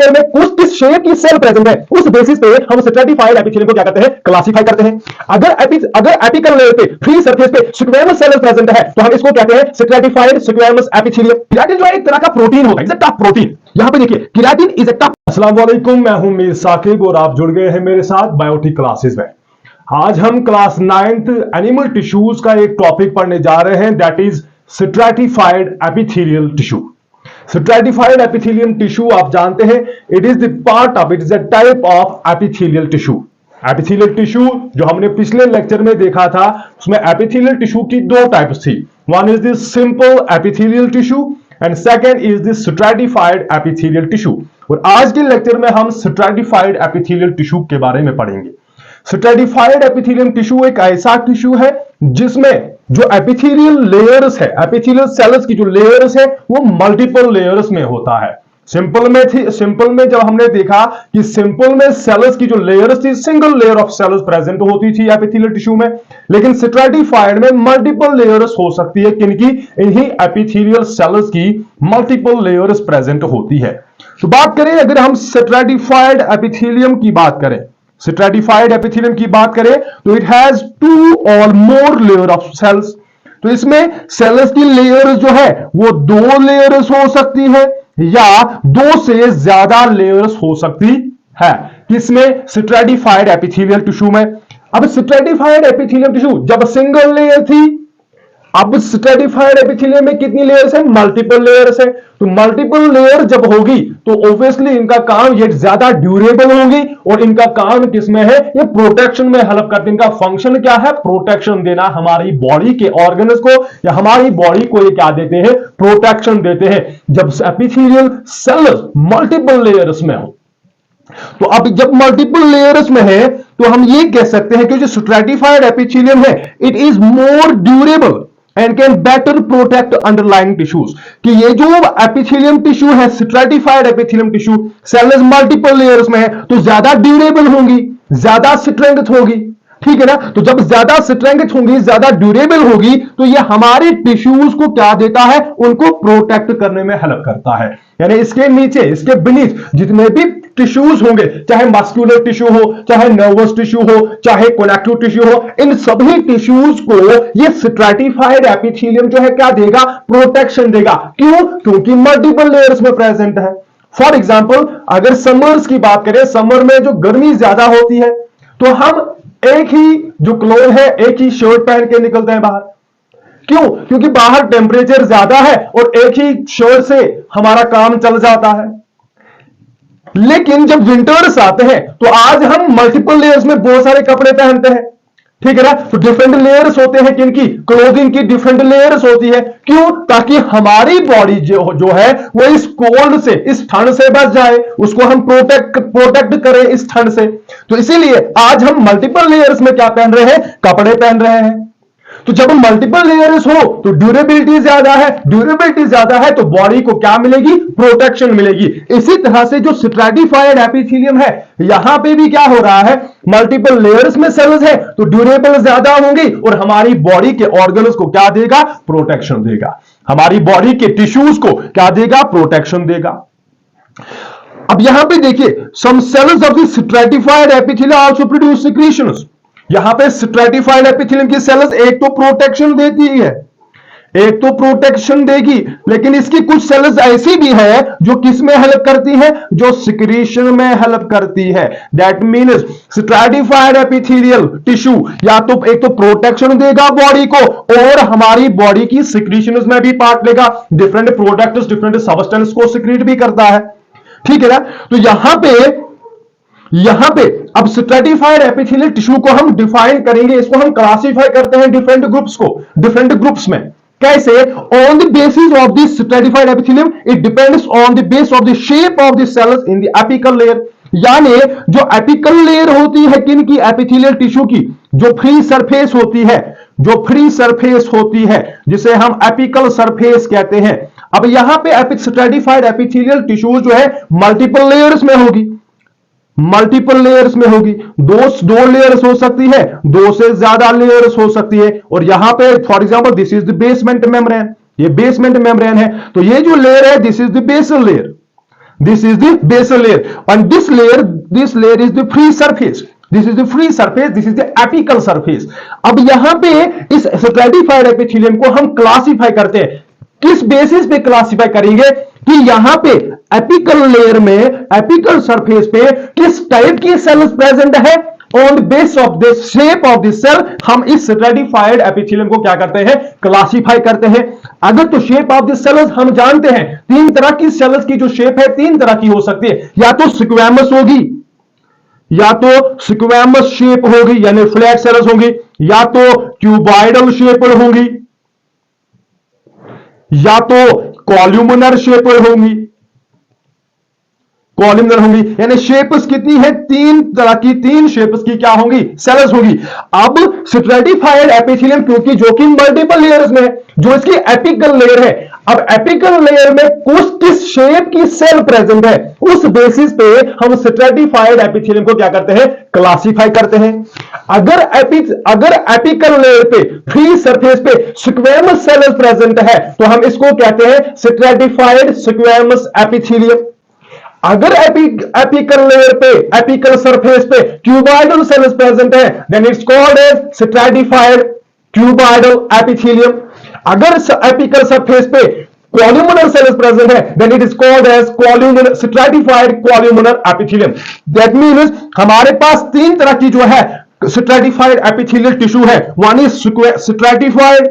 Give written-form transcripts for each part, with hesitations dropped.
Layer में कुछ किस शेप की सेल प्रेजेंट है, उस बेसिस पे हम स्ट्रेटिफाइड एपिथेलियम को क्या करते हैं, क्लासिफाई करते हैं। अगर एपिकल लेयर पे फ्री सरफेस पे स्क्वेमस सेल प्रेजेंट है तो हम इसको कहते हैं स्ट्रेटिफाइड स्क्वेमस एपिथेलियम। केराटिन जो है एक तरह का प्रोटीन होता है, इज अ टफ प्रोटीन। यहां पे देखिए केराटिन इज अ टफ। अस्सलाम वालेकुम, मैं हूं मीर साकिब और आप जुड़ गए हैं मेरे साथ बायोटिक क्लासेस में। आज हम क्लास 9th एनिमल टिश्यूज का एक टॉपिक पढ़ने जा रहे हैं, that is stratified epithelial tissue. Stratified epithelium tissue आप जानते हैं, it is the part of, it is a type of epithelial tissue. Epithelial tissue जो हमने पिछले लेक्चर में देखा था, उसमें एपिथेलियल टिश्यू की दो टाइप्स थी। One is the simple epithelial tissue and second is the stratified epithelial tissue. और आज के लेक्चर में हम स्ट्रेटिफाइड एपिथेलियल टिश्यू के बारे में पढ़ेंगे। स्ट्रेटिफाइड एपिथेलियम टिश्यू एक ऐसा टिश्यू है जिसमें जो एपिथेलियल लेयर्स है, एपिथेलियल सेल्स की जो लेयर्स है वो मल्टीपल लेयर्स में होता है। सिंपल में जब हमने देखा कि सिंपल में सेल्स की जो लेयर्स थी, single layer of sales present होती थी एपिथेलियल टिश्यू में, लेकिन स्ट्रेटिफाइड में मल्टीपल लेयर्स हो सकती है। किनकी? इन्हीं एपिथेलियल सेल्स की मल्टीपल लेयर्स प्रेजेंट होती है। तो बात करें, अगर हम स्ट्रेटिफाइड एपिथेलियम की बात करें, स्ट्रेटिफाइड एपिथेलियम की बात करें तो इट हैज 2 और मोर लेयर ऑफ सेल्स। तो इसमें सेल्स की लेयर्स जो है वो 2 लेयर्स हो सकती है या 2 से ज्यादा लेयर्स हो सकती है। किसमें? स्ट्रेटिफाइड एपिथेलियल टिश्यू में। अब स्ट्रेटिफाइड एपिथेलियल टिश्यू जब सिंगल लेयर थी, अब स्ट्रेटिफाइड एपिथेलियम में कितनी लेयर्स है? मल्टीपल लेयर्स है। तो मल्टीपल लेयर जब होगी तो ऑब्वियसली इनका काम, ये ज्यादा ड्यूरेबल होगी और इनका काम किसमें है? ये प्रोटेक्शन में हेल्प करते हैं। इनका फंक्शन क्या है? प्रोटेक्शन देना हमारी बॉडी के ऑर्गन्स को, या हमारी बॉडी को ये क्या देते हैं? प्रोटेक्शन देते हैं। जब एपिथेलियल सेल मल्टीपल लेयर्स में हो, तो अब जब मल्टीपल लेयर्स में है तो हम ये कह सकते हैं कि जो स्ट्रेटिफाइड एपिथेलियम है it is more durable and can better protect underlying tissues. कि ये जो एपिथेलियम टिश्यू है, stratified epithelium tissue, cells multiple layers में है तो ज्यादा ड्यूरेबल होंगी, ज्यादा स्ट्रेंथ होगी। ठीक है ना? तो जब ज्यादा स्ट्रेंथ होंगी, ज्यादा ड्यूरेबल होगी, तो ये हमारे टिश्यूज को क्या देता है? उनको प्रोटेक्ट करने में हेल्प करता है। यानी इसके नीचे, इसके बीनीथ जितने भी टिश्यूज होंगे, चाहे मस्कुलर टिश्यू हो, चाहे नर्वस टिश्यू हो, चाहे कनेक्टिव टिश्यू हो, इन सभी टिश्यूज को ये स्ट्रेटिफाइड एपिथेलियम जो है क्या देगा? प्रोटेक्शन देगा। क्यों? क्योंकि मल्टीपल लेयर्स में प्रेजेंट है। फॉर एग्जाम्पल, अगर समर्स की बात करें, समर में जो गर्मी ज्यादा होती है तो हम एक ही जो क्लोथ है, एक ही शर्ट पहन के निकलते हैं बाहर। क्यों? क्योंकि बाहर टेम्परेचर ज्यादा है और एक ही शर्ट से हमारा काम चल जाता है। लेकिन जब विंटर्स आते हैं तो आज हम मल्टीपल लेयर्स में बहुत सारे कपड़े पहनते हैं। ठीक है ना? तो डिफरेंट लेयर्स होते हैं। किनकी? क्लोथिंग की डिफरेंट लेयर्स होती है। क्यों? ताकि हमारी बॉडी जो है वो इस कोल्ड से, इस ठंड से बच जाए, उसको हम प्रोटेक्ट करें इस ठंड से। तो इसीलिए आज हम मल्टीपल लेयर्स में क्या पहन रहे हैं? कपड़े पहन रहे हैं। तो जब मल्टीपल लेयर्स हो तो ड्यूरेबिलिटी ज्यादा है, ड्यूरेबिलिटी ज्यादा है तो बॉडी को क्या मिलेगी? प्रोटेक्शन मिलेगी। इसी तरह से जो स्ट्रेटिफाइड एपिथेलियम है, यहां पे भी क्या हो रहा है? मल्टीपल लेयर्स में सेल्स है तो ड्यूरेबल ज्यादा होंगी और हमारी बॉडी के ऑर्गन्स को क्या देगा? प्रोटेक्शन देगा। हमारी बॉडी के टिश्यूज को क्या देगा? प्रोटेक्शन देगा। अब यहां पे देखिए, some cells of the stratified epithelium also produce secretions. यहां पे स्ट्रेटिफाइड एपिथेलियम की सेल्स एक तो प्रोटेक्शन देती है, एक तो प्रोटेक्शन देगी, लेकिन इसकी कुछ सेल्स ऐसी भी है जो किस में हेल्प करती है? जो सिक्रीशन में हेल्प करती है। That means stratified epithelial tissue या तो एक तो प्रोटेक्शन देगा बॉडी को और हमारी बॉडी की सिक्रीशंस में भी पार्ट लेगा। डिफरेंट प्रोडक्ट्स, डिफरेंट सब्सटेंस को सिक्रीट भी करता है। ठीक है ना? तो यहां पे अब स्ट्रेटिफाइड एपिथेलियल टिश्यू को हम डिफाइन करेंगे, इसको हम क्लासिफाई करते हैं डिफरेंट ग्रुप्स को, डिफरेंट ग्रुप्स में। कैसे? On the basis of this stratified epithelium it depends on the base of the shape of the cells in the apical layer. यानी जो एपिकल लेयर होती है किनकी? एपिथेलियल टिश्यू की, जो फ्री सरफेस होती है, जो फ्री सरफेस होती है जिसे हम एपिकल सरफेस कहते हैं। अब यहां पे स्ट्रेटिफाइड एपिथेलियल टिश्यू जो है मल्टीपल लेयर्स में होगी, मल्टीपल लेयर्स में होगी। दो लेयर्स हो सकती है, 2 से ज्यादा लेयर्स हो सकती है। और यहां पे for example this is the basement membrane, ये बेसमेंट मेम्ब्रेन है, तो ये जो लेयर है this is the basal layer, This is the basal layer, and this layer is the free surface. This is the free surface, this is the apical surface. अब यहां पे इस स्ट्रेटिफाइड एपिथेलियम को हम क्लासिफाई करते हैं, किस बेसिस पे क्लासिफाई करेंगे कि यहां पे एपिकल लेयर में, एपिकल सरफेस पे किस टाइप की सेल्स प्रेजेंट है। On base of the shape of the cell हम इस स्ट्रेटिफाइड एपिथेलियम को क्या करते हैं, क्लासिफाई करते हैं। अगर तो शेप ऑफ द सेल्स हम जानते हैं, तीन तरह की सेल्स की जो शेप है तीन तरह की हो सकती है, या तो स्क्वैमस होगी, या तो स्क्वैमस शेप होगी यानी फ्लैट सेल्स होंगी, या तो क्यूबॉइडल शेप होंगी, या तो कॉल्यूमिनर शेप होंगी, कॉलमनर होंगी। यानी शेप्स कितनी है, तीन तरह की, तीन शेप्स की क्या होंगी, सेल्स होंगी। अब स्ट्रेटिफाइड एपिथेलियम क्योंकि जो कि मल्टीपल लेयर्स में, जो इसकी एपिकल लेयर है, अब एपिकल लेयर में किस शेप की सेल प्रेजेंट है, उस बेसिस पे हम स्ट्रेटिफाइड एपिथेलियम को क्या करते हैं, क्लासिफाई करते हैं। अगर एपिकल लेयर पे, फ्री सरफेस पे स्क्वैमस सेल्स प्रेजेंट है तो हम इसको कहते हैं स्ट्रेटिफाइड स्क्वैमस एपिथेलियम। अगर एपिकल लेयर पे, एपिकल सरफेस पे क्यूबॉइडल सेल्स प्रेजेंट है, then it's called as stratified cuboidal epithelium. अगर एपिकल सरफेस पे कॉल्यूमिनर सेल्स प्रेजेंट है, then it is called as columnar, stratified columnar epithelium. That means हमारे पास तीन तरह की जो है स्ट्रेटिफाइड एपिथेलियल टिश्यू है। One is stratified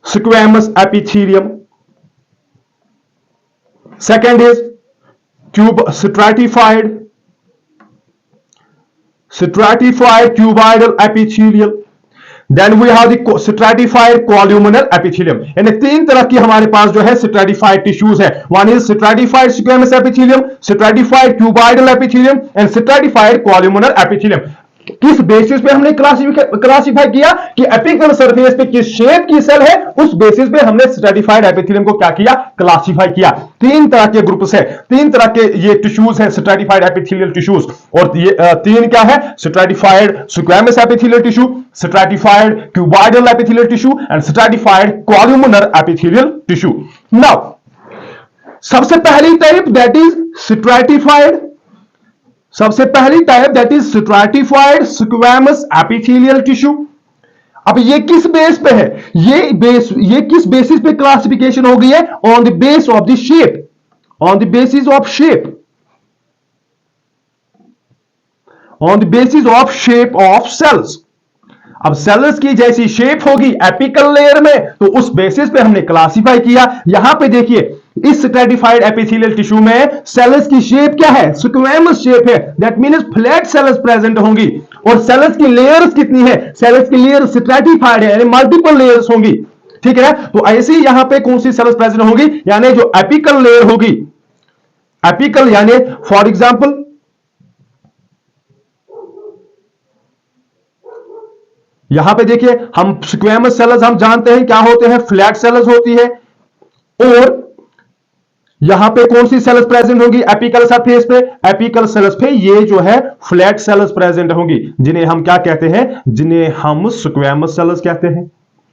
squamous epithelium, second is stratified cuboidal epithelial, then we have the stratified columnar epithelium। यानी तीन तरह की हमारे पास जो है स्ट्रेटिफाइड टिश्यूज है। One is stratified squamous epithelium, stratified cuboidal epithelium and stratified columnar epithelium. किस basis पे हमने क्लासिफाई किया कि एपिकल सरफेस पे किस शेप की सेल है, उस बेसिस पे हमने स्ट्रेटिफाइड एपिथेलियम को क्या किया, क्लासिफाई किया। तीन तरह के ग्रुप्स है, तीन तरह के ये टिश्यूज है स्ट्रेटिफाइड एपिथेलियल टिश्यूज, और ये तीन क्या है, stratified squamous epithelial tissue, stratified cuboidal epithelial tissue and stratified columnar epithelial tissue. Now सबसे पहली टाइप दैट इज स्ट्रेटिफाइड, सबसे पहली type that is stratified squamous epithelial tissue. अब ये किस बेस पे है, ये किस बेसिस पे क्लासिफिकेशन हो गई है, on the base of the shape, on the basis of shape, on the basis of shape of cells. अब सेल्स की जैसी शेप होगी एपिकल लेयर में, तो उस बेसिस पे हमने क्लासिफाई किया। यहां पे देखिए इस स्ट्रेटिफाइड एपिथेलियल टिश्यू में सेल्स की शेप क्या है, स्क्वैमस शेप है। That means flat cells present होंगी, और सेल्स की लेयर्स कितनी है, सेल्स की लेयर स्ट्रेटिफाइड है यानी मल्टीपल लेयर्स होंगी। ठीक है, तो ऐसे ही यहां पे कौन सी सेल्स प्रेजेंट होंगी, यानी जो एपिकल लेयर होगी, एपिकल यानी फॉर एग्जांपल यहां पे देखिए हम स्क्वैमस सेल्स हम जानते हैं क्या होते हैं, फ्लैट सेल्स होती है। और यहां पे कौन सी सेल्स प्रेजेंट होंगी एपिकल सरफेस पे, एपिकल सेल्स पे ये जो है फ्लैट सेल्स प्रेजेंट होंगी, जिन्हें हम क्या कहते हैं, जिन्हें हम स्क्वैमस सेल्स कहते हैं।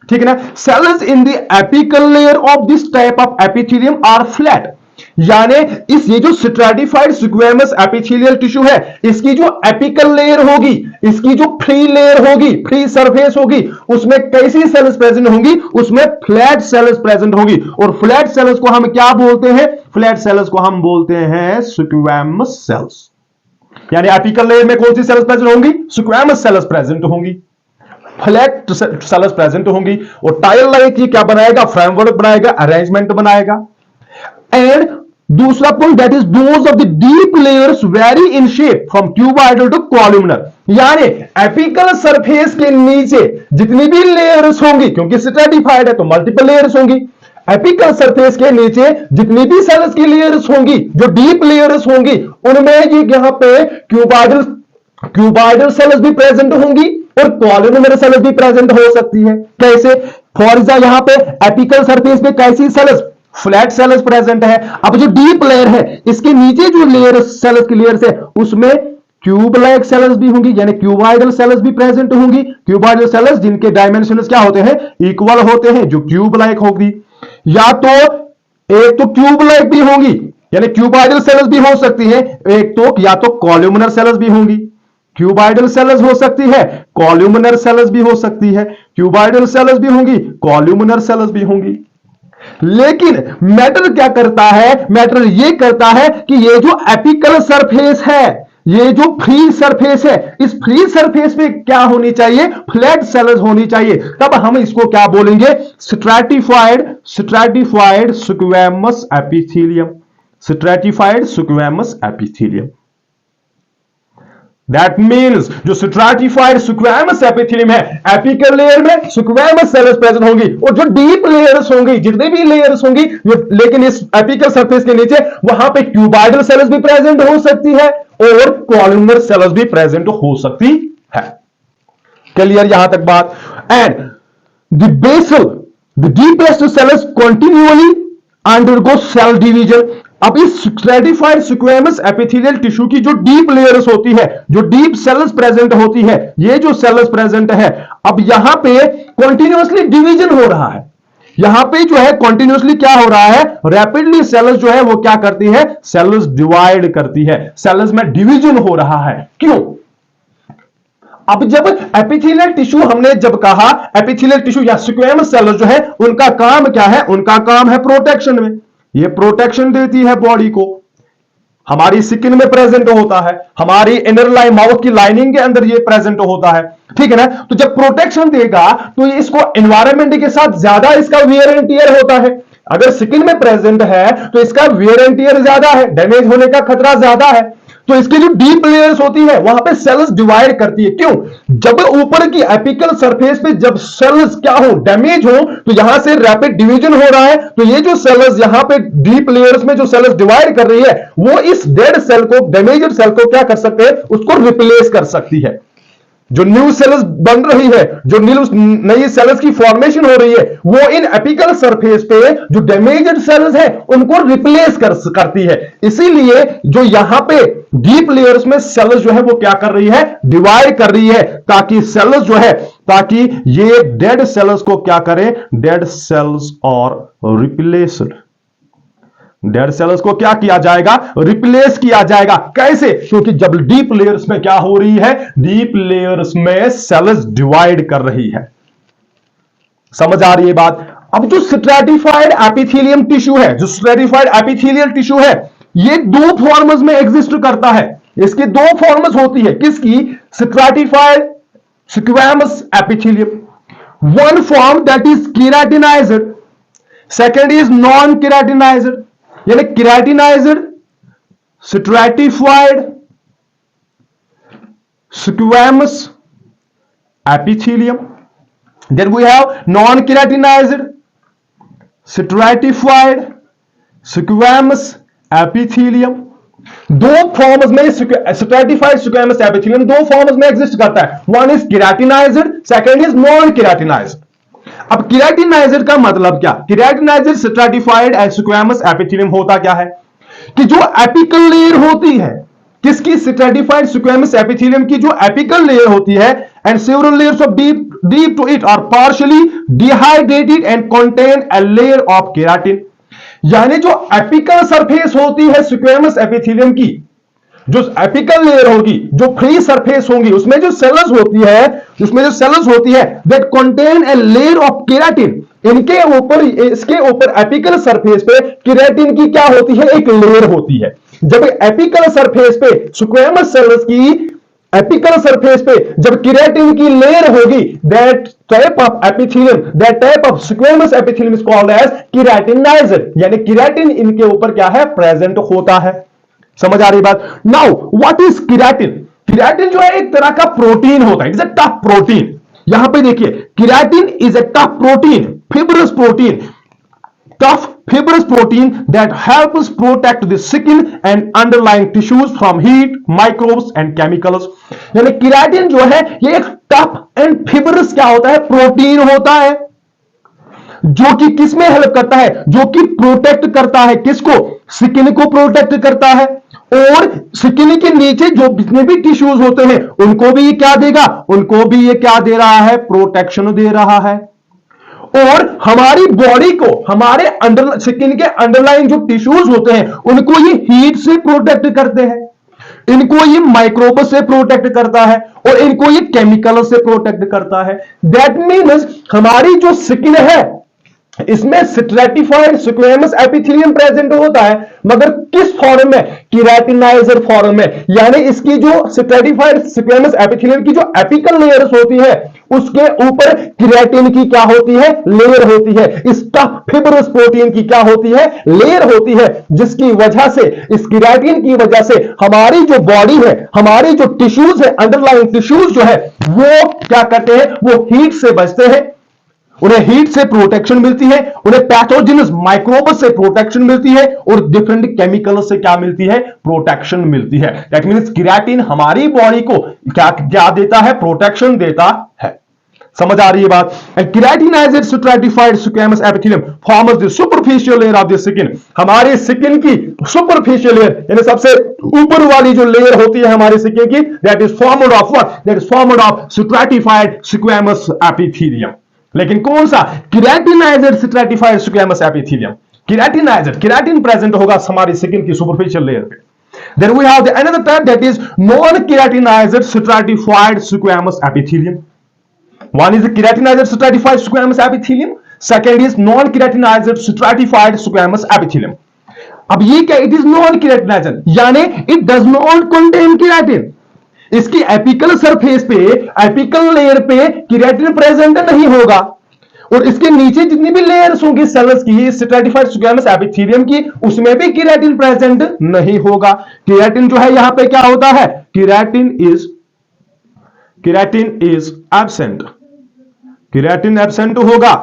ठीक है ना। Cells in the apical layer of this type of epithelium are flat, यानी इस ये जो स्ट्रेटिफाइड स्क्वैमस एपिथेलियल टिश्यू है, इसकी जो एपिकल लेयर होगी, इसकी जो फ्री लेयर होगी, फ्री सरफेस होगी, उसमें कैसी सेल्स प्रेजेंट होंगी, उसमें फ्लैट सेल्स प्रेजेंट होगी। और फ्लैट सेल्स को हम क्या बोलते हैं, फ्लैट सेल्स को हम बोलते हैं स्क्वैमस सेल्स। यानी एपिकल लेयर में कौन सी सेल्स प्रेजेंट होंगी, स्क्वैमस सेल्स प्रेजेंट होंगी, फ्लैट सेल्स प्रेजेंट होंगी। और टाइल लाइक ये क्या बनाएगा, फ्रेमवर्क बनाएगा, अरेंजमेंट बनाएगा। एंड दूसरा point that is those of the deep layers vary in shape from cuboidal to columnar, यानी एपिकल सरफेस के नीचे जितनी भी लेयर्स होंगी, क्योंकि स्ट्रेटिफाइड है तो मल्टीपल लेयर्स होंगी, एपिकल सरफेस के नीचे जितनी भी सेल्स की लेयर्स होंगी, जो डीप लेयर्स होंगी, उनमें ये यहां पे क्यूबॉइडल सेल्स भी प्रेजेंट होंगी और कॉलमनर सेल्स भी प्रेजेंट हो सकती है। कैसे, फॉर एग्जाम्पल यहां पे एपिकल सरफेस पे कैसी सेल्स, फ्लैट सेल्स प्रेजेंट है। अब जो डीप लेयर है, इसके नीचे जो लेयर सेल्स की लेयर्स है, उसमें क्यूब लाइक सेल्स भी होंगी, यानी क्यूबॉइडल सेल्स भी प्रेजेंट होंगी। क्यूबॉइडल सेल्स जिनके डायमेंशंस क्या होते हैं, इक्वल होते हैं, जो क्यूब लाइक होगी। या तो एक तो क्यूब लाइक भी होंगी, यानी क्यूबाइडल सेल्स भी हो सकती है, एक तो या तो कॉल्यूमिनर सेल्स भी होंगी। क्यूबाइडल सेल्स हो सकती है, कॉल्यूमिनर सेल्स भी हो सकती है, क्यूबाइडल सेल्स भी होंगी, कॉल्यूमिनर सेल्स भी होंगी। लेकिन मैटर क्या करता है, मैटर यह करता है कि ये जो एपिकल सरफेस है, ये जो फ्री सरफेस है, इस फ्री सरफेस पे क्या होनी चाहिए, फ्लैट सेल्स होनी चाहिए। तब हम इसको क्या बोलेंगे, stratified stratified squamous epithelium, stratified squamous epithelium. That means जो स्ट्रैटिफाइड स्क्वैमस एपिथेलियम है, एपिकल लेयर में स्क्वैमस सेल्स प्रेजेंट होंगी, और जो डीप लेयर्स होंगी, जितनी भी लेयर्स होंगी, लेकिन इस एपिकल सरफेस के नीचे वहां पे क्यूबाइडल सेल्स भी प्रेजेंट हो सकती है और कॉलमनर सेल्स भी प्रेजेंट हो सकती है। क्लियर यहां तक बात। And the basal, the deepest cells continuously undergo cell division. अब इस स्ट्रैटिफाइड स्क्वैमस एपिथेलियल टिश्यू की जो डीप लेयर्स होती है, जो डीप सेल्स प्रेजेंट होती है, ये जो सेल्स प्रेजेंट है, अब यहां पे कंटिन्यूअसली डिवीजन हो रहा है। यहां पे जो है कंटिन्यूअसली क्या हो रहा है, रैपिडली सेल्स जो है वो क्या करती है, सेल्स डिवाइड करती है, सेल्स में डिवीजन हो रहा है। क्यों? अब जब एपिथेलियल टिश्यू, हमने जब कहा एपिथेलियल टिश्यू या स्क्वैमस सेल्स जो है उनका काम क्या है, उनका काम है प्रोटेक्शन में। ये प्रोटेक्शन देती है बॉडी को, हमारी स्किन में प्रेजेंट होता है, हमारी इनर लाइन माउथ की लाइनिंग के अंदर ये प्रेजेंट होता है, ठीक है ना। तो जब प्रोटेक्शन देगा तो इसको एनवायरनमेंट के साथ ज्यादा इसका वियर एंड टियर होता है। अगर स्किन में प्रेजेंट है तो इसका वियर एंड टियर ज्यादा है, डैमेज होने का खतरा ज्यादा है। तो इसकी जो डीप लेयर्स होती है वहां पे सेल्स डिवाइड करती है। क्यों? जब ऊपर की एपिकल सरफेस पे जब सेल्स क्या हो, डैमेज हो, तो यहां से रैपिड डिवीजन हो रहा है, तो ये जो सेल्स यहां पे डीप लेयर्स में जो सेल्स डिवाइड कर रही है, वो इस डेड सेल को, डैमेज्ड सेल को क्या कर सकते हैं, उसको रिप्लेस कर सकती है। जो न्यू सेल्स बन रही है, जो नई सेल्स की फॉर्मेशन हो रही है, वो इन एपिकल सरफेस पे जो डैमेज्ड सेल्स है उनको रिप्लेस करती है। इसीलिए जो यहां पे डीप लेयर्स में सेल्स जो है वो क्या कर रही है, डिवाइड कर रही है, ताकि सेल्स जो है, ताकि ये डेड सेल्स को क्या करें, डेड सेल्स और रिप्लेस्ड, डेड सेल्स को क्या किया जाएगा, रिप्लेस किया जाएगा। कैसे? क्योंकि जब डीप लेयर्स में क्या हो रही है, डीप लेयर्स में सेल्स डिवाइड कर रही है। समझ आ रही है बात। अब जो स्ट्रैटिफाइड एपिथेलियम टिश्यू है, जो स्ट्रैटिफाइड एपिथेलियल टिश्यू है, ये दो फॉर्म्स में एग्जिस्ट करता है। इसकी दो फॉर्म्स होती है, किसकी, stratified squamous epithelium. One form that is keratinised, second is non keratinised, यानी keratinised stratified squamous epithelium, then we have non keratinised stratified squamous epithelium. दो फॉर्म्स में स्ट्रैटिफाइड स्क्वैमस एपिथेलियम दो फॉर्म्स में एग्जिस्ट करता है। One is keratinised, second is non keratinised. अब keratinised का मतलब क्या, केराटिनाइज्ड स्ट्रैटिफाइड स्क्वैमस एपिथेलियम होता क्या है, कि जो एपिकल लेयर होती है, किसकी, स्ट्रैटिफाइड स्क्वैमस एपिथेलियम की जो एपिकल लेयर होती है, and several layers of deep to it are partially dehydrated and contain a layer of keratin. यानी जो एपिकल सरफेस होती है स्क्वैमस एपिथेलियम की, जो एपिकल लेयर होगी, जो फ्री सरफेस होंगी, उसमें जो सेल्स होती है, उसमें जो सेल्स होती है, that contain a layer of keratin. इनके ऊपर, इसके ऊपर एपिकल सरफेस पे केराटिन की क्या होती है, एक लेयर होती है। जब एपिकल सरफेस पे स्क्वैमस सेल्स की एपिकल सरफेस पे जब केराटिन की लेयर होगी, that type of epithelium, that type of squamous epithelium is called as keratinized, यानी केराटिन इनके ऊपर क्या है, प्रेजेंट होता है। समझ आ रही बात। Now what is keratin? Keratin जो है एक तरह का प्रोटीन होता है, इट्स अ टफ प्रोटीन। यहां पे देखिए, keratin is a tough protein, fibrous protein, tough fibrous protein that helps protect the skin and underlying tissues from heat, microbes and chemicals। यानी केराटिन जो है ये एक टफ एंड फिब्रस क्या होता है, प्रोटीन होता है, जो कि किसमें हेल्प करता है, जो कि प्रोटेक्ट करता है, किसको, स्किन को प्रोटेक्ट करता है, और स्किन के नीचे जो जितने भी टिश्यूज होते हैं उनको भी ये क्या देगा, उनको भी ये क्या दे रहा है, प्रोटेक्शन दे रहा है। और हमारी बॉडी को, हमारे अंडर स्किन के अंडरलाइन जो टिश्यूज होते हैं उनको ये हीट से प्रोटेक्ट करते हैं, इनको ये माइक्रोब से प्रोटेक्ट करता है और इनको ये केमिकल से प्रोटेक्ट करता है। दैट मीन्स हमारी जो स्किन है इसमें स्ट्रैटिफाइड स्क्वेमस एपिथेलियम प्रेजेंट होता है, मगर किस फॉर्म में? केराटिनाइजर फॉर्म में। यानी इसकी जो स्ट्रैटिफाइड स्क्वेमस एपिथेलियम की जो एपिकल लेयर्स होती है उसके ऊपर केराटिन की क्या होती है? लेयर होती है। इस टफ फिब्रस प्रोटीन की क्या होती है? लेयर होती है, जिसकी वजह से, इस केराटिन की वजह से हमारी जो बॉडी है, हमारी जो टिश्यूज है, अंडरलाइन टिश्यूज जो है वो क्या करते हैं? वो हीट से बचते हैं, उन्हें हीट से प्रोटेक्शन मिलती है, उन्हें पैथोजेनस माइक्रोब से प्रोटेक्शन मिलती है और डिफरेंट केमिकल से क्या मिलती है? प्रोटेक्शन मिलती है। दैट मींस केराटिन हमारी बॉडी को क्या क्या देता है? प्रोटेक्शन देता है। समझ आ रही है बात? And keratinized stratified squamous epithelium forms the superficial layer of the skin. हमारे स्किन की सुपरफिशियल लेयर यानी सबसे ऊपर वाली जो लेयर होती है हमारी स्किन की, that is formed of what? That is formed of stratified squamous epithelium. लेकिन कौन सा? Keratinized stratified squamous epithelium. Keratinized, keratin present होगा हमारी स्किन की सुपरफिशियल लेयर पे। Then we have the another type, that is non-keratinized stratified squamous epithelium. One is the keratinized stratified squamous epithelium. Second is non-keratinized stratified squamous epithelium. अब ये क्या? It is non-keratinized, यानी it does not contain keratin. इसकी apical surface पे, apical layer पे keratin present नहीं होगा और इसके नीचे जितनी भी लेयर्स होंगी सेल्स की, स्ट्रैटिफाइड स्क्वेमस एपिथेलियम की, उसमें भी केराटिन प्रेजेंट नहीं होगा। केराटिन जो है यहां पे क्या होता है? Keratin is absent, keratin absent होगा।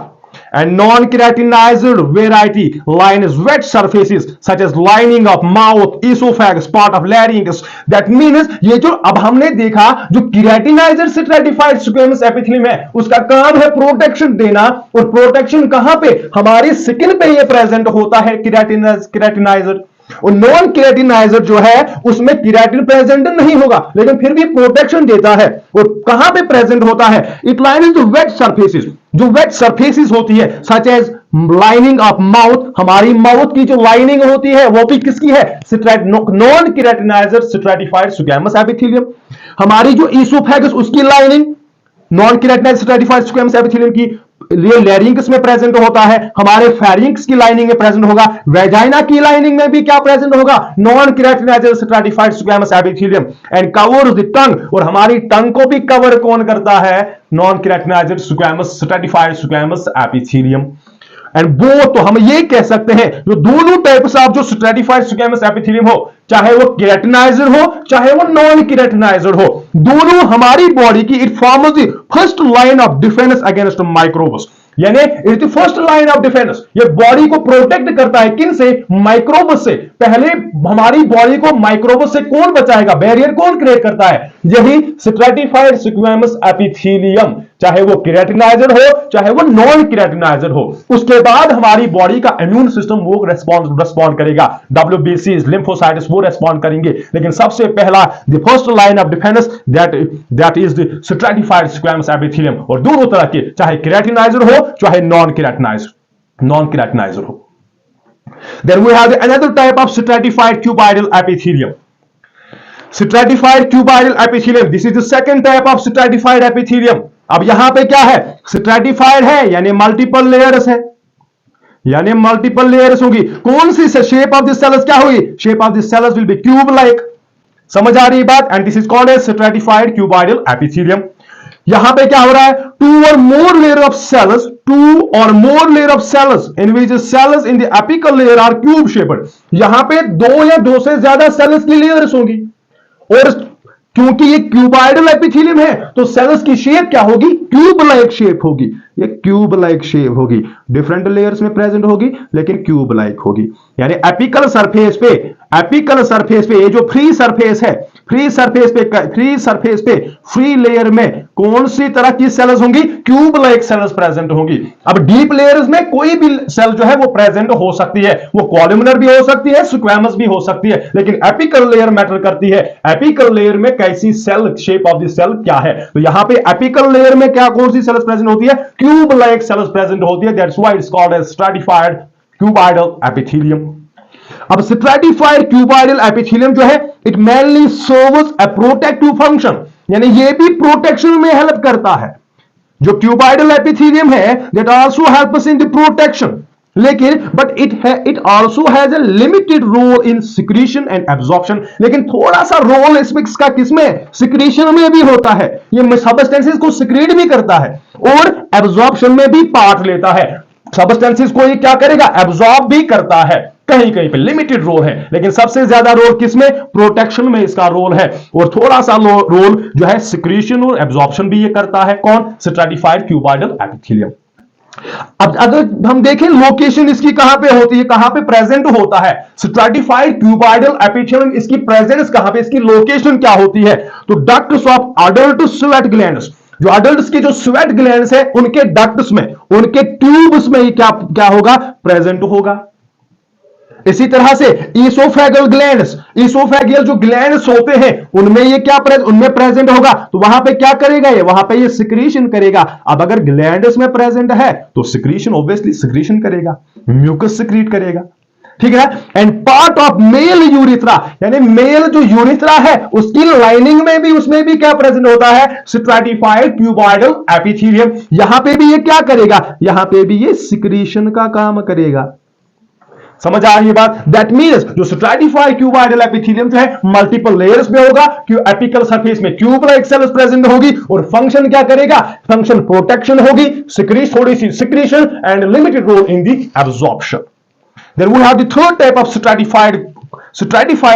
And non-keratinized variety lines wet surfaces such as lining of mouth, esophagus, part of larynx. That means ये जो अब हमने देखा जो केराटिनाइज्ड स्ट्रैटिफाइड स्क्वेमस एपिथेलियम है उसका काम है प्रोटेक्शन देना, और प्रोटेक्शन कहां पे? हमारी स्किन पे ये प्रेजेंट होता है केराटिनाइज्ड। और नॉन केराटिनाइजर जो है उसमें केराटिन प्रेजेंट नहीं होगा लेकिन फिर भी प्रोटेक्शन देता है। और कहां पे प्रेजेंट होता है? It lining the wet surfaces, जो वेट सरफेसेस होती है, such as lining of mouth, हमारी माउथ की जो लाइनिंग होती है वो भी किसकी है? Non keratinized stratified squamous epithelium. हमारी जो ईसोफेगस उसकी lining non keratinised stratified squamous epithelium की लैरिंक्स में प्रेजेंट होता है, हमारे फेरिंक्स की लाइनिंग में प्रेजेंट होगा, वेजाइना की लाइनिंग में भी क्या प्रेजेंट होगा? Non keratinised stratified squamous epithelium and covers the tongue, और हमारी टंग को भी कवर कौन करता है? Non keratinized squamous stratified squamous epithelium. And वो तो हम ये कह सकते हैं जो दोनों टाइप्स ऑफ जो स्ट्रैटिफाइड स्क्वेमस एपिथेलियम हो, चाहे वो केराटिनाइजर हो चाहे वो नॉन केराटिनाइजर हो, दोनों हमारी बॉडी की it forms the first line of defence against microbes. यानी it first line of defence, ये बॉडी को प्रोटेक्ट करता है किन से? माइक्रोब से। पहले हमारी बॉडी को माइक्रोब से कौन बचाएगा? बैरियर कौन क्रिएट करता है? यही स्ट्रैटिफाइड स्क्वेमस एपिथेलियम, चाहे वो केराटिनाइजर हो चाहे वो नॉन केराटिनाइजर हो। उसके बाद हमारी बॉडी का इम्यून सिस्टम वो रेस्पॉन्ड करेगा, WBCs, लिम्फोसाइट्स वो रेस्पॉन्ड करेंगे, लेकिन सबसे पहला the first line of defence that is the stratified squamous epithelium. और दोनों तरह के, चाहे केराटिनाइजर हो चाहे नॉन केराटिनाइजर हो। Then we have another type of stratified cuboidal epithelium. Stratified cuboidal epithelium, this is the second type of stratified epithelium. अब यहां पे क्या है? स्ट्रैटिफाइड है यानी मल्टीपल लेयर्स है, यानी मल्टीपल लेयर्स होगी। कौन सी शेप ऑफ द सेल्स क्या होगी? Shape of the cells will be cube like. समझ आ रही बात? And this is called as stratified cuboidal epithelium. यहां पे क्या हो रहा है? टू और more layer of cells in which cells in the apical layer are cube shaped. यहां पे दो या दो से ज्यादा सेल्स की लेयर्स होंगी, और क्योंकि ये क्यूबॉइडल एपिथेलियम है तो सेल्स की शेप क्या होगी? क्यूब लाइक शेप होगी। ये क्यूब लाइक शेप होगी, डिफरेंट लेयर्स में प्रेजेंट होगी लेकिन क्यूब लाइक होगी। यानी एपिकल सरफेस पे ये जो फ्री सरफेस है, फ्री सरफेस पे फ्री लेयर में कौन सी तरह की सेल्स होंगी? क्यूब लाइक सेल्स प्रेजेंट होंगी। अब डीप लेयर्स में कोई भी सेल जो है वो प्रेजेंट हो सकती है, वो कॉलमनर भी हो सकती है, स्क्वैमस भी हो सकती है, लेकिन एपिकल लेयर मैटर करती है। एपिकल लेयर में कैसी cell, shape of the cell क्या है? तो यहां पे एपिकल लेयर में क्या कौन सी सेल्स प्रेजेंट होती है? क्यूब लाइक सेल्स प्रेजेंट होती है। That's why it's called as stratified cuboidal epithelium. अब स्ट्रैटिफाइड क्यूबाइडल एपिथेलियम जो है, it mainly serves a protective function, यानी ये भी प्रोटेक्शन में हेल्प करता है। जो क्यूबाइडल एपिथेलियम है, that also helps in the protection, लेकिन but it also has a limited role in secretion and absorption. लेकिन थोड़ा सा रोल इसका किसमें? सिक्रीशन में भी होता है। ये सबस्टेंसेस को सिक्रीट भी करता है और एब्जॉर्प्शन में भी पार्ट लेता है। सबस्टेंसेस को ये क्या करेगा? एब्जॉर्ब भी करता है। कहीं कहीं पे लिमिटेड रोल है, लेकिन सबसे ज्यादा रोल किसमें? प्रोटेक्शन में इसका रोल है, और थोड़ा सा रोल जो है सिक्रीशन और एब्जॉर्प्शन भी ये करता है। कौन? Stratified cuboidal epithelium. अब अगर हम देखें लोकेशन इसकी कहां पे होती है, कहां पे प्रेजेंट होता है स्ट्रैटिफाइड क्यूबाइडल एपिथेलियम, इसकी प्रेजेंस कहां पे, इसकी लोकेशन क्या होती है? तो ducts of adult sweat glands, जो अडल्ट्स के जो स्वेट ग्लैंड्स है उनके डक्ट्स में, उनके ट्यूब्स में क्या क्या होगा? प्रेजेंट होगा। इसी तरह से ईसोफेगल ग्लैंड्स, ईसोफेगल जो ग्लैंड्स होते हैं उनमें ये क्या उनमें प्रेजेंट होगा, तो वहां पे क्या करेगा? ये वहां पे ये सिक्रीशन करेगा। अब अगर ग्लैंड्स में प्रेजेंट है तो सिक्रीशन, ऑब्वियसली सिक्रीशन करेगा, म्यूकस सिक्रीट करेगा, ठीक है। And part of male urethra, यानी मेल जो यूरिथ्रा है उसकी लाइनिंग में भी, उसमें भी क्या प्रेजेंट होता है? Stratified cuboidal epithelium. यहां पे भी ये क्या करेगा? यहां पे भी ये सिक्रीशन का काम करेगा। समझ आ रही है बात? दैट मींस जो स्ट्रैटिफाइड क्यूबाइडल एपिथेलियम जो है मल्टीपल लेयर्स में होगा, एपिकल सरफेस में ट्यूब लाइक सेल्स प्रेजेंट होगी, और फंक्शन क्या करेगा? फंक्शन प्रोटेक्शन होगी, थोड़ी सी secretion and limited role in the absorption. Then we have the third type of stratified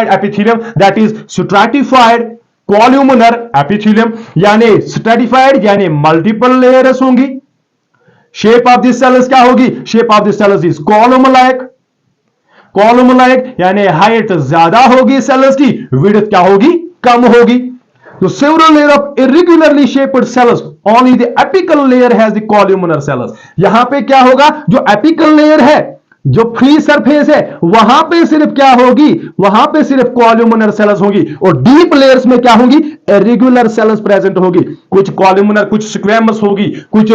epithelium, that is stratified columnar epithelium, यानी stratified यानी मल्टीपल लेयर्स होंगी। शेप ऑफ दिस सेल्स क्या होगी? Shape of this cells is column like, column like यानी height ज्यादा होगी sales की, width क्या होगी? कम होगी। तो several layer of irregularly shaped cells, only the apical layer has the columnar cells। यहां पे क्या होगा? जो एपिकल लेयर है, जो फ्री सरफेस है, वहां पे सिर्फ क्या होगी? वहां पे सिर्फ कॉलमनर सेल्स होगी, और डीप लेयर्स में क्या होगी? इरेगुलर सेल्स प्रेजेंट होगी। कुछ कॉलमनर, कुछ स्क्वैमस होगी, कुछ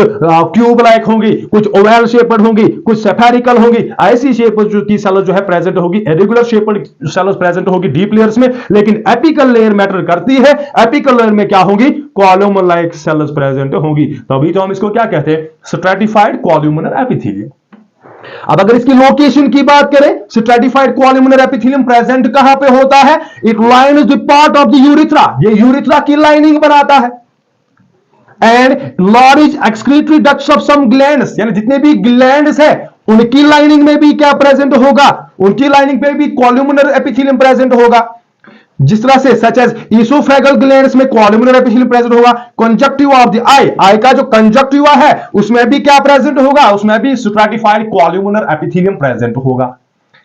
ट्यूब लाइक होंगी, कुछ ओवल शेप्ड होंगी, कुछ सेफेरिकल होंगी। ऐसी शेप की सेल्स जो है प्रेजेंट होगी, इरेगुलर शेप्ड सेल्स प्रेजेंट होगी डीप लेयर्स में, लेकिन एपिकल लेयर मैटर करती है। एपिकल लेयर में क्या होगी? कॉलम लाइक सेल्स प्रेजेंट होगी। तभी तो हम इसको क्या कहते हैं? Stratified columnar epithelium. अब अगर इसकी लोकेशन की बात करें, स्ट्रैटिफाइड कॉलमनर एपिथेलियम प्रेजेंट कहां पे होता है? It lines the part of the urethra, ये यूरिथ्रा की लाइनिंग बनाता है। And large excretory ducts of some glands, यानी जितने भी ग्लैंड्स है उनकी लाइनिंग में भी क्या प्रेजेंट होगा? उनकी लाइनिंग पे भी कॉलमनर एपिथेलियम प्रेजेंट होगा। जिस तरह से सच एज ईसोफेगल ग्लैंड्स में कॉलमनर एपिथेलियम प्रेजेंट होगा। कंजक्टिवा ऑफ द आई, आई का जो कंजक्टिवा है उसमें भी क्या प्रेजेंट होगा? उसमें भी स्ट्रैटिफाइड कॉलमनर एपिथेलियम प्रेजेंट होगा,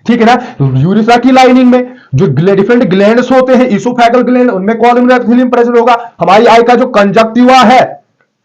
ठीक है ना। यूरिथ्रा की लाइनिंग में जो डिफरेंट ग्लैंड्स होते हैं, ईसोफेगल ग्लैंड, उनमें कॉलमनर एपिथेलियम प्रेजेंट होगा। हमारी आई का जो कंजक्टिवा है,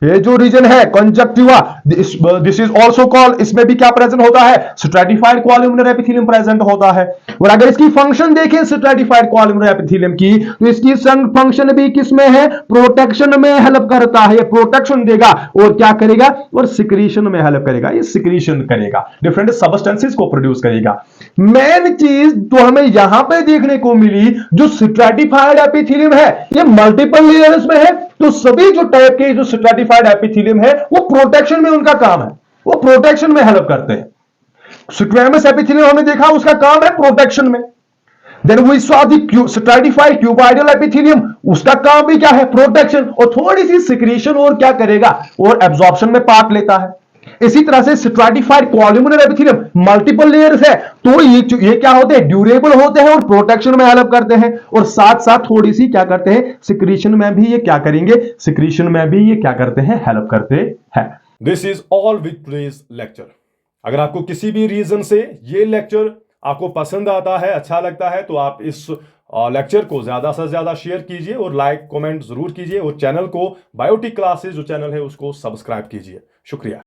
ये जो रीजन है conjunctiva, this is also called, इसमें भी क्या प्रेजेंट होता है? स्ट्रैटिफाइड कॉलमनर एपिथेलियम प्रेजेंट होता है। और अगर इसकी फंक्शन देखें स्ट्रैटिफाइड कॉलमनर एपिथेलियम की, तो इसकी फंक्शन भी किसमें है? प्रोटेक्शन में हेल्प करता है। ये प्रोटेक्शन देगा और क्या करेगा? और सिक्रीशन में हेल्प करेगा, ये सिक्रीशन करेगा, डिफरेंट सब्सटेंसेस को प्रोड्यूस करेगा। मेन चीज तो हमें यहां पे देखने को मिली, जो स्ट्रैटिफाइड एपिथेलियम है ये मल्टीपल लेयर्स में है, तो सभी जो टाइप के जो स्ट्रैटिफाइड एपिथेलियम है वो प्रोटेक्शन में उनका काम है, वो प्रोटेक्शन में हेल्प करते हैं। स्क्वैमस एपिथेलियम हमने देखा उसका काम है प्रोटेक्शन में। Then we saw the stratified cuboidal epithelium, उसका काम भी क्या है? प्रोटेक्शन, और थोड़ी सी सिक्रीशन और क्या करेगा? और एब्जॉर्प्शन में पार्ट लेता है। इसी तरह से stratified columnar epithelium multiple layers है, तो ये क्या होते हैं? ड्यूरेबल होते हैं और प्रोटेक्शन में हेल्प करते हैं, और साथ साथ थोड़ी सी क्या करते हैं? सिक्रीशन में भी ये क्या करेंगे? सिक्रीशन में भी ये क्या करते हैं? हेल्प करते हैं। This is all with today's lecture. अगर आपको किसी भी रीजन से ये लेक्चर आपको पसंद आता है, अच्छा लगता है, तो आप इस लेक्चर को ज़्यादा से ज़्यादा शेयर कीजिए और लाइक कमेंट ज़रूर कीजिए और चैनल को बायोटिक क्लासेस जो चैनल है उसको सब्सक्राइब कीजिए। शुक्रिया।